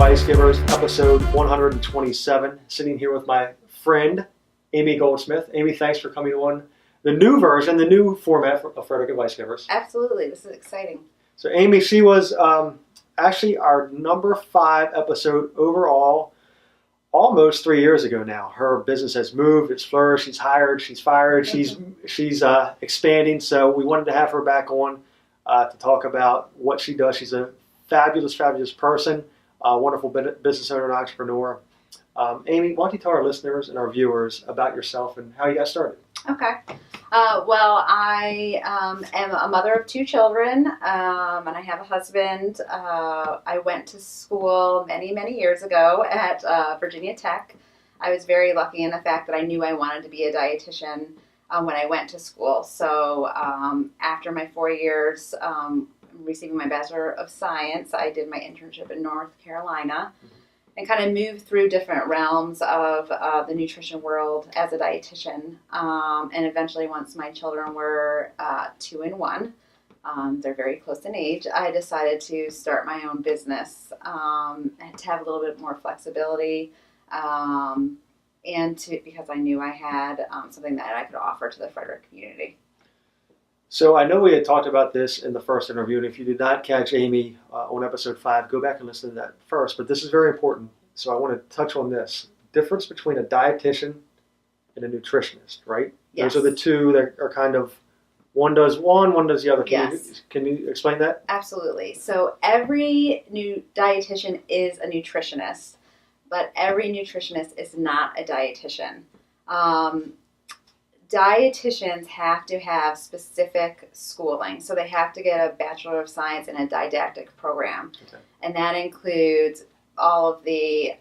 Advice Givers, episode 127. Sitting here with my friend, Amy Goldsmith. Amy, thanks for coming on the new version, the new format of Frederick Advice Givers. Absolutely. This is exciting. So Amy, she was actually our number 5 episode overall almost 3 years ago now. Her business has moved, it's flourished, she's hired, she's fired, she's expanding. So we wanted to have her back on to talk about what she does. She's a fabulous person, a wonderful business owner and entrepreneur. Amy, why don't you tell our listeners and our viewers about yourself and how you got started? Okay. Well, I am a mother of 2 children, and I have a husband. I went to school many years ago at Virginia Tech. I was very lucky in the fact that I knew I wanted to be a dietitian when I went to school. So after my 4 years receiving my Bachelor of Science, I did my internship in North Carolina and kind of moved through different realms of the nutrition world as a dietitian. And eventually, once my children were 2 and 1, they're very close in age, I decided to start my own business and to have a little bit more flexibility and because I knew I had something that I could offer to the Frederick community. So I know we had talked about this in the first interview, and if you did not catch Amy on episode 5, go back and listen to that first. But this is very important, so I want to touch on this. Difference between a dietitian and a nutritionist, right? Yes. Those are the two that are kind of, one does one does the other. Can you explain that? Absolutely. So every new dietitian is a nutritionist, but every nutritionist is not a dietitian. Dietitians have to have specific schooling, so they have to get a Bachelor of Science in a didactic program, and that includes all of the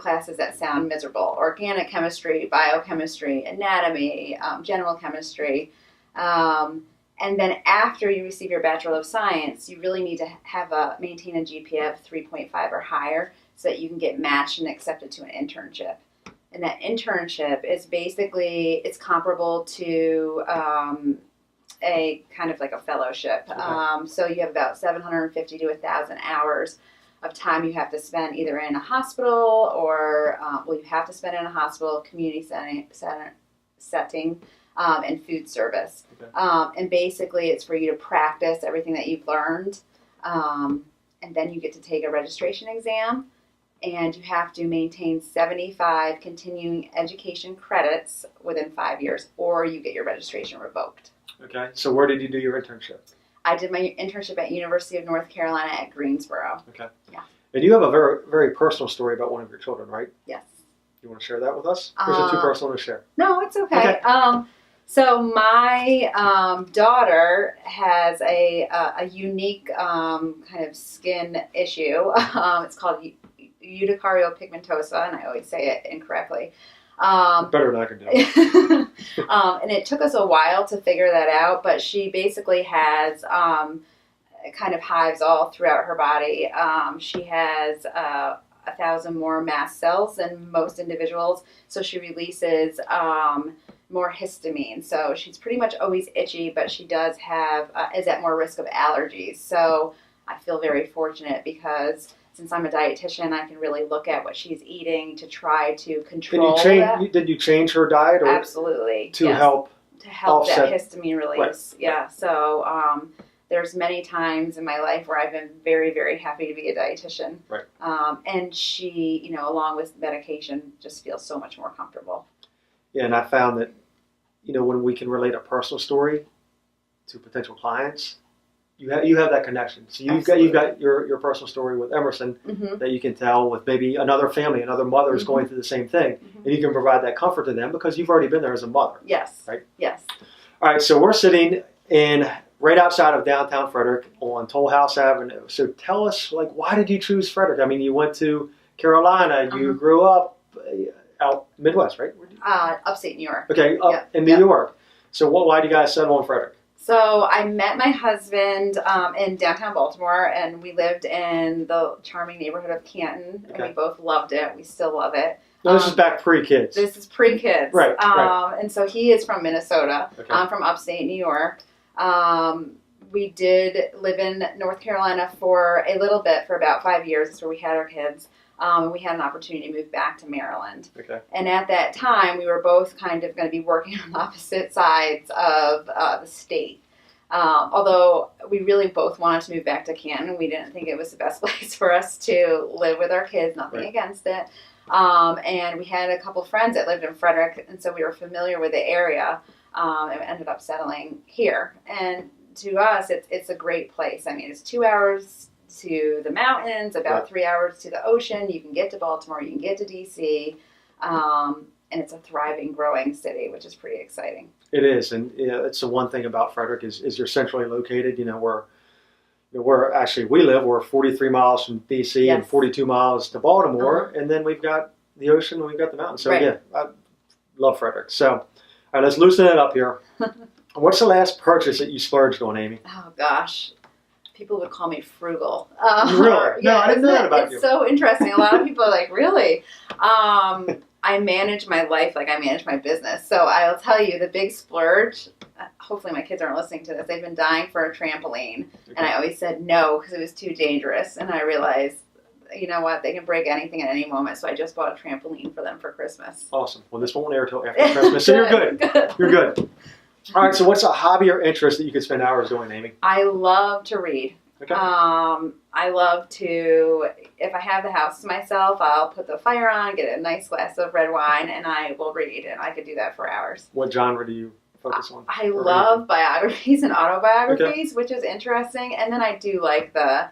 classes that sound miserable: organic chemistry, biochemistry, anatomy, general chemistry, and then after you receive your Bachelor of Science, you really need to maintain a GPA of 3.5 or higher so that you can get matched and accepted to an internship. And that internship is basically, it's comparable to a kind of like a fellowship. Okay. So you have about 750 to 1,000 hours of time you have to spend either in a hospital or, you have to spend in a hospital, community setting, and food service. Okay. And basically it's for you to practice everything that you've learned. And then you get to take a registration exam. And you have to maintain 75 continuing education credits within 5 years, or you get your registration revoked. Okay. So where did you do your internship? I did my internship at University of North Carolina at Greensboro. Okay. Yeah. And you have a very personal story about one of your children, right? Yes. You want to share that with us? Or is it too personal to share? No, it's okay. So my daughter has a unique kind of skin issue. It's called urticarial pigmentosa, and I always say it incorrectly. Better than I can do. And it took us a while to figure that out, but she basically has kind of hives all throughout her body. She has 1,000 more mast cells than most individuals, so she releases more histamine. So she's pretty much always itchy, but she does is at more risk of allergies. So I feel very fortunate because since I'm a dietitian, I can really look at what she's eating to try to control that. Did you change her diet? Or Absolutely. To help offset that histamine release. Right. Yeah. So there's many times in my life where I've been very happy to be a dietitian. Right. And she, along with medication, just feels so much more comfortable. Yeah, and I found that, when we can relate a personal story to potential clients, you have that connection. So you've got your personal story with Emerson that you can tell with maybe another family, another mother is going through the same thing, and you can provide that comfort to them because you've already been there as a mother. Yes. Right. Yes. All right. So we're sitting right outside of downtown Frederick on Toll House Avenue. So tell us, why did you choose Frederick? I mean, you went to Carolina. You grew up out Midwest, right? Upstate New York. Okay, in New York. So why do you guys settle on Frederick? So I met my husband in downtown Baltimore, and we lived in the charming neighborhood of Canton, and we both loved it. We still love it. No, this is back pre-kids. This is pre-kids. Right, right. And so he is from Minnesota. Okay. I'm from upstate New York. We did live in North Carolina for a little bit, for about 5 years. That's where we had our kids. We had an opportunity to move back to Maryland. Okay. And at that time, we were both kind of going to be working on opposite sides of the state. Although we really both wanted to move back to Canton, we didn't think it was the best place for us to live with our kids, nothing Right. against it. And we had a couple friends that lived in Frederick, and so we were familiar with the area, and we ended up settling here. And to us, it's a great place. I mean, it's 2 hours to the mountains, about Right. 3 hours to the ocean. You can get to Baltimore, you can get to D.C., and it's a thriving, growing city, which is pretty exciting. It is, and it's the one thing about Frederick is you're centrally located. We're actually we live. We're 43 miles from D.C. and Yes. 42 miles to Baltimore, and then we've got the ocean and we've got the mountains. So Right. yeah, I love Frederick. So all right, let's loosen it up here. What's the last purchase that you splurged on, Amy? Oh gosh, people would call me frugal. Really? No, I didn't know that about you. It's so interesting. A lot of people are like, really? I manage my life like I manage my business. So I'll tell you, the big splurge. Hopefully, my kids aren't listening to this. They've been dying for a trampoline, and I always said no because it was too dangerous. And I realized, you know what? They can break anything at any moment. So I just bought a trampoline for them for Christmas. Awesome. Well, this won't air till after Christmas, so you're good. Good. You're good. All right. So what's a hobby or interest that you could spend hours doing, Amy? I love to read. Okay. I love to, if I have the house to myself, I'll put the fire on, get a nice glass of red wine, and I will read. And I could do that for hours. What genre do you focus on? I Or love biographies and autobiographies, which is interesting. And then I do like the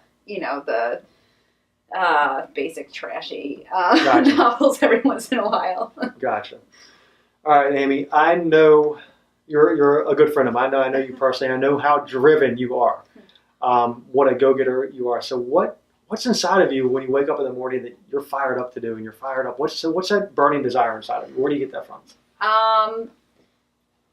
basic trashy Gotcha. novels every once in a while. Gotcha. All right, Amy. I know you're a good friend of mine. I know you personally. I know how driven you are. What a go-getter you are. So what's inside of you when you wake up in the morning that you're fired up to do and you're fired up? What's that burning desire inside of you? Where do you get that from?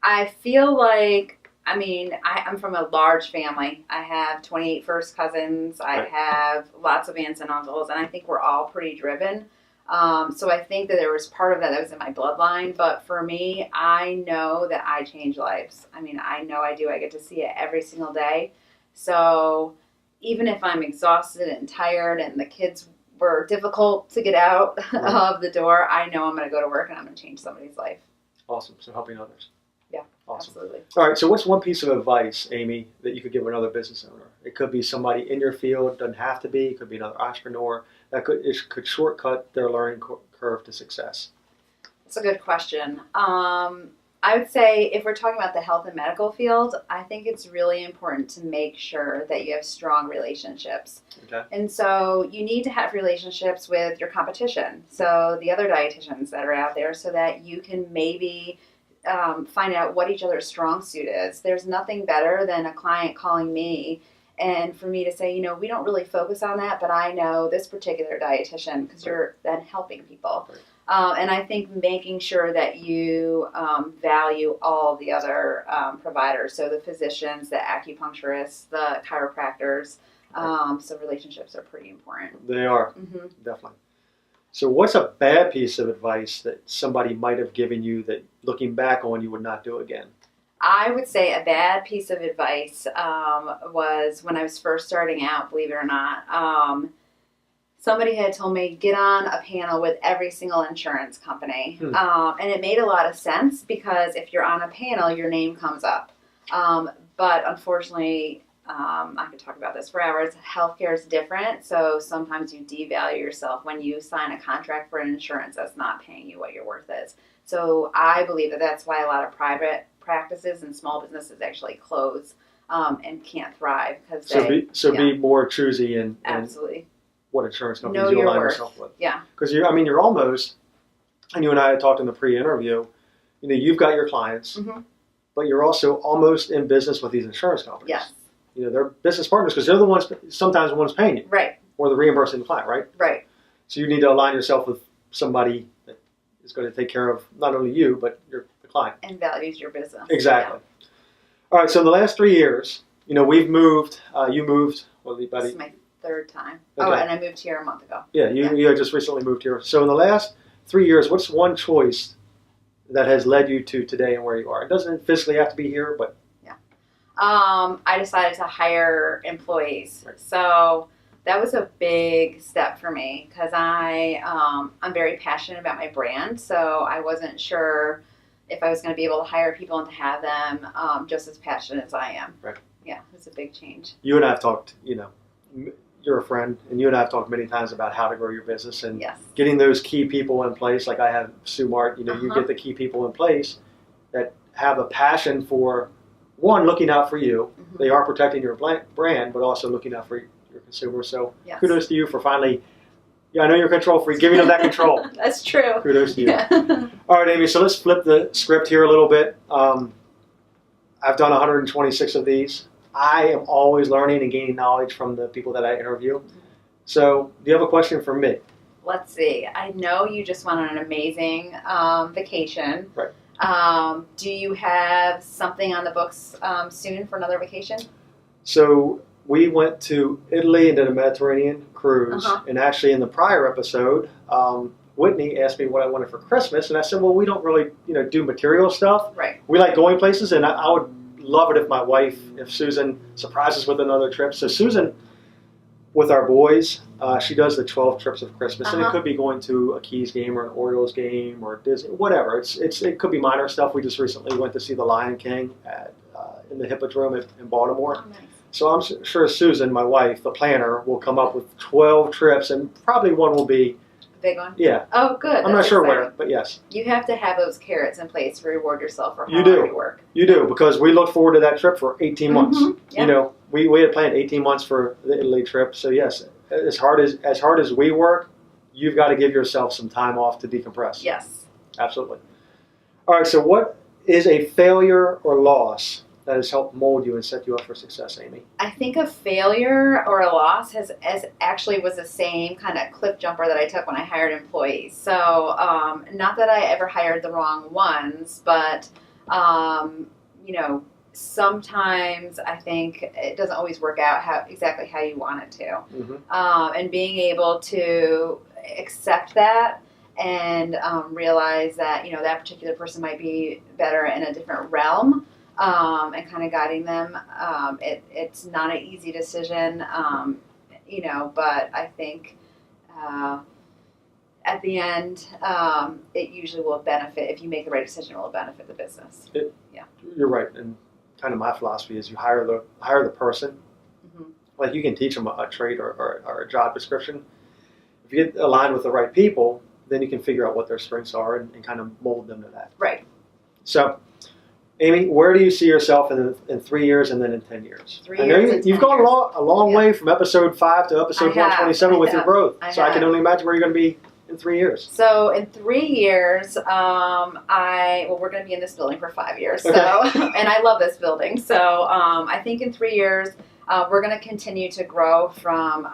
I feel like, I'm from a large family. I have 28 first cousins. I Right. have lots of aunts and uncles, and I think we're all pretty driven. So I think that there was part of that was in my bloodline. But for me, I know that I change lives. I know I do. I get to see it every single day. So even if I'm exhausted and tired and the kids were difficult to get out Right. of the door, I know I'm going to go to work and I'm going to change somebody's life. Awesome. So helping others. Yeah, Awesome. absolutely. All right. So what's one piece of advice, Amy, that you could give another business owner? It could be somebody in your field. Doesn't have to be. It could be another entrepreneur. It could shortcut their learning curve to success. That's a good question. I would say if we're talking about the health and medical field, I think it's really important to make sure that you have strong relationships. Okay. And so you need to have relationships with your competition, so the other dietitians that are out there, so that you can maybe find out what each other's strong suit is. There's nothing better than a client calling me and for me to say, we don't really focus on that, but I know this particular dietitian because you're then helping people. Right. And I think making sure that you value all the other providers, so the physicians, the acupuncturists, the chiropractors. So relationships are pretty important. They are. Mm-hmm. Definitely. So what's a bad piece of advice that somebody might have given you that looking back on you would not do again? I would say a bad piece of advice was when I was first starting out, believe it or not. Somebody had told me, get on a panel with every single insurance company. And it made a lot of sense because if you're on a panel, your name comes up. But unfortunately, I could talk about this for hours. Healthcare is different, so sometimes you devalue yourself when you sign a contract for an insurance that's not paying you what your worth is. So I believe that that's why a lot of private practices and small businesses actually close and can't thrive because be more choosy and absolutely what insurance know companies you your align worth. yourself with. Yeah, Because you're almost, and you and I had talked in the pre-interview. You've got your clients, mm-hmm. but you're also almost in business with these insurance companies. Yes. They're business partners because they're the ones sometimes the ones paying you, Right. or the reimbursing the client, right? Right. So you need to align yourself with somebody that is going to take care of not only you but the client. And values your business. Exactly. All right. So in the last 3 years, we've moved. You moved. This is my third time. Okay. Oh, and I moved here a month ago. Yeah. You had just recently moved here. So in the last 3 years, what's one choice that has led you to today and where you are? It doesn't physically have to be here, but I decided to hire employees. Right. So That was a big step for me because I'm very passionate about my brand, so I wasn't sure if I was going to be able to hire people and to have them just as passionate as I am. Right. Yeah, it's a big change. You and I have talked, you're a friend, and you and I have talked many times about how to grow your business and Yes. getting those key people in place. Like I have Sue Mart, you get the key people in place that have a passion for, one, looking out for you. Mm-hmm. They are protecting your brand, but also looking out for your consumers. So Yes. kudos to you for finally, I know you're control free, giving them that control. That's true. Kudos to you. Yeah. All right, Amy, so let's flip the script here a little bit. I've done 126 of these. I am always learning and gaining knowledge from the people that I interview. So do you have a question for me? Let's see. I know you just went on an amazing vacation. Right. Do you have something on the books soon for another vacation? So we went to Italy and did a Mediterranean cruise. And actually in the prior episode, Whitney asked me what I wanted for Christmas. And I said, well, we don't really do material stuff. Right. We like going places, and I would love it if my wife, if Susan surprises with another trip. So Susan, with our boys, she does the 12 trips of Christmas, and it could be going to a Keys game or an Orioles game or Disney, whatever. It could be minor stuff. We just recently went to see The Lion King in the Hippodrome in Baltimore. Oh, nice. So I'm sure Susan, my wife, the planner, will come up with 12 trips, and probably one will be Big one? Yeah. Oh, good. I'm not sure where, but yes. You have to have those carrots in place to reward yourself for You hard do. work. You do, because we look forward to that trip for 18 months. Yeah. We had planned 18 months for the Italy trip. So yes, as hard as we work, you've got to give yourself some time off to decompress. Yes. Absolutely. All right, so what is a failure or loss that has helped mold you and set you up for success, Amy? I think a failure or a loss was the same kind of cliff jumper that I took when I hired employees. So not that I ever hired the wrong ones, but sometimes I think it doesn't always work out exactly how you want it to. And being able to accept that and realize that that particular person might be better in a different realm. And kind of guiding them. It's not an easy decision, but I think at the end, it usually will benefit. If you make the right decision, it will benefit the business. You're right, and kind of my philosophy is you hire the person. Like you can teach them a trade or a job description. If you get aligned with the right people, then you can figure out what their strengths are and kind of mold them to that. Right. So, Amy, where do you see yourself in 3 years and then in 10 years? I know you've gone a long way from episode 5 to episode 127 with your growth. So I can only imagine where you're going to be in 3 years. So in 3 years, we're going to be in this building for 5 years. So, and I love this building. So I think in 3 years, we're going to continue to grow from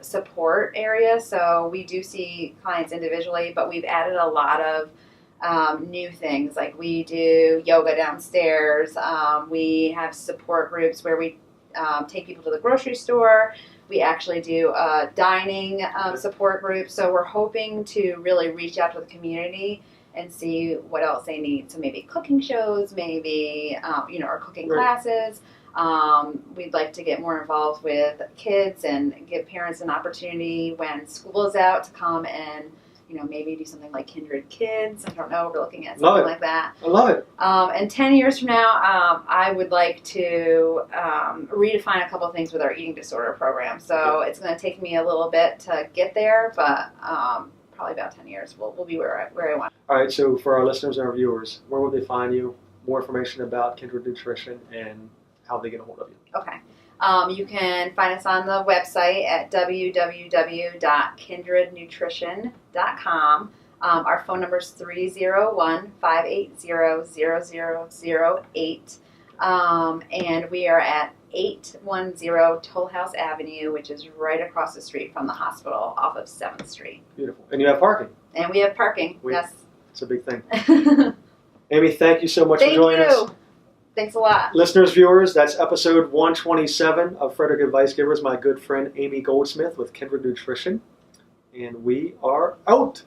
support area. So we do see clients individually, but we've added a lot of new things, like we do yoga downstairs. We have support groups where we take people to the grocery store. We actually do a dining support group. So we're hoping to really reach out to the community and see what else they need. So maybe cooking shows, maybe or cooking classes. We'd like to get more involved with kids and give parents an opportunity when school is out to come and maybe do something like Kindred Kids. I don't know. We're looking at something like that. I love it. And 10 years from now, I would like to redefine a couple of things with our eating disorder program. So it's going to take me a little bit to get there, but probably about 10 years we'll be where I want. All right. So for our listeners and our viewers, where would they find you? More information about Kindred Nutrition and how they get a hold of you. Okay. You can find us on the website at www.kindrednutrition.com. Our phone number is 301-580-0008. And we are at 810 Toll House Avenue, which is right across the street from the hospital off of 7th Street. Beautiful. And you have parking. And we have parking, yes. It's a big thing. Amy, thank you so much for joining us. Thanks a lot. Listeners, viewers, that's episode 127 of Frederick Advice Givers, my good friend Amy Goldsmith with Kindred Nutrition. And we are out.